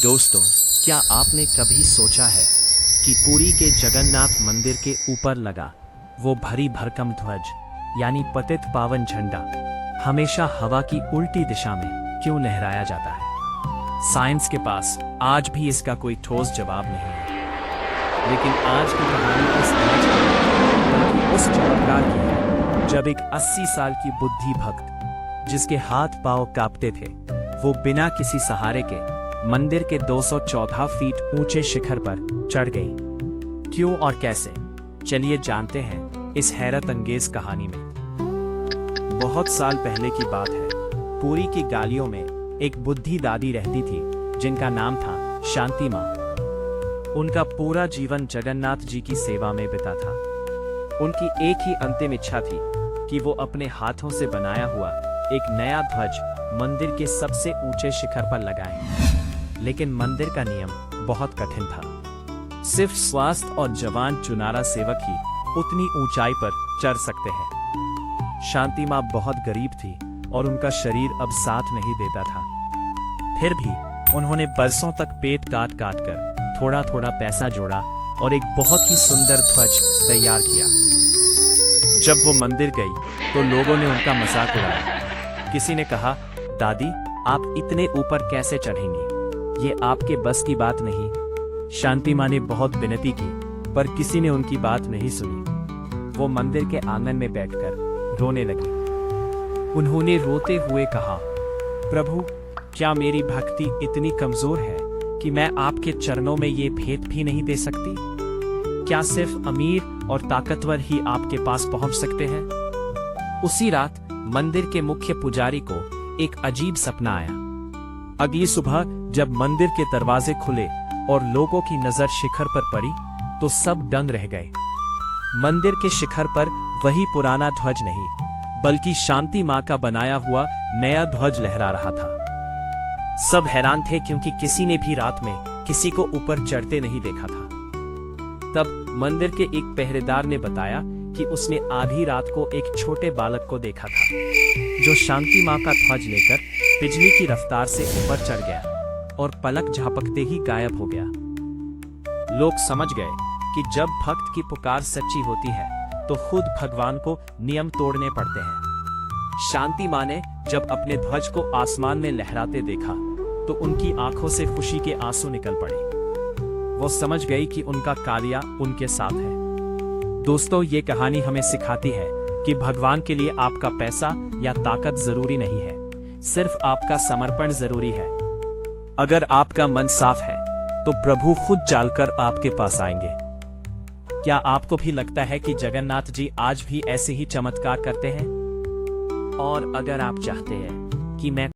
दोस्तों, क्या आपने कभी सोचा है कि पुरी के जगन्नाथ मंदिर के ऊपर लगा वो भरी भरकम ध्वज यानी पतित पावन झंडा हमेशा हवा की उल्टी दिशा में क्यों लहराया जाता है? साइंस के पास आज भी इसका कोई ठोस जवाब नहीं है। लेकिन आज की कहानी इस ध्वज की, उस चमत्कार की है जब एक 80 साल की बुद्धि भक्त जिसके हाथ पांव कांपते थे, वो बिना किसी सहारे के मंदिर के 214 फीट ऊंचे शिखर पर चढ़ गई। क्यों और कैसे? चलिए जानते हैं इस हैरत अंगेज कहानी में। बहुत साल पहले की बात है। पुरी की गलियों में एक बुद्धि दादी रहती थी जिनका नाम था शांति माँ। उनका पूरा जीवन जगन्नाथ जी की सेवा में बिता था। उनकी एक ही अंतिम इच्छा थी कि वो अपने हाथों से बनाया हुआ एक नया ध्वज मंदिर के सबसे ऊंचे शिखर पर लगाएं। लेकिन मंदिर का नियम बहुत कठिन था। सिर्फ स्वास्थ्य और जवान चुनारा सेवक ही उतनी ऊंचाई पर चढ़ सकते हैं। शांति माँ बहुत गरीब थी और उनका शरीर अब साथ नहीं देता था। फिर भी उन्होंने बरसों तक पेट काट काट कर थोड़ा थोड़ा पैसा जोड़ा और एक बहुत ही सुंदर ध्वज तैयार किया। जब वो मंदिर गई तो लोगों ने उनका मजाक उड़ाया। किसी ने कहा, दादी आप इतने ऊपर कैसे चढ़ेंगी, ये आपके बस की बात नहीं। शांति माँ ने बहुत विनती की पर किसी ने उनकी बात नहीं सुनी। वो मंदिर के आंगन में बैठकर रोने लगी। उन्होंने रोते हुए कहा, प्रभु क्या मेरी भक्ति इतनी कमजोर है कि मैं आपके चरणों में ये भेंट भी नहीं दे सकती? क्या सिर्फ अमीर और ताकतवर ही आपके पास पहुंच सकते हैं? उसी रात मंदिर के मुख्य पुजारी को एक अजीब सपना आया। अगली सुबह जब मंदिर के दरवाजे खुले और लोगों की नजर शिखर पर पड़ी तो सब दंग रह गए। मंदिर के शिखर पर वही पुराना ध्वज नहीं बल्कि शांति माँ का बनाया हुआ नया ध्वज लहरा रहा था। सब हैरान थे क्योंकि किसी ने भी रात में किसी को ऊपर चढ़ते नहीं देखा था। तब मंदिर के एक पहरेदार ने बताया कि उसने आधी रात को एक छोटे बालक को देखा था जो शांति माँ का ध्वज लेकर बिजली की रफ्तार से ऊपर चढ़ गया और पलक झपकते ही गायब हो गया। लोग समझ गए कि जब भक्त की पुकार सच्ची होती है तो खुद भगवान को नियम तोड़ने पड़ते हैं। शांति माँ ने जब अपने ध्वज को आसमान में लहराते देखा तो उनकी आंखों से खुशी के आंसू निकल पड़े। वो समझ गई कि उनका कार्य उनके साथ है। दोस्तों, ये कहानी हमें सिखाती है कि भगवान के लिए आपका पैसा या ताकत जरूरी नहीं है, सिर्फ आपका समर्पण जरूरी है। अगर आपका मन साफ है तो प्रभु खुद चालकर आपके पास आएंगे। क्या आपको भी लगता है कि जगन्नाथ जी आज भी ऐसे ही चमत्कार करते हैं? और अगर आप चाहते हैं कि मैं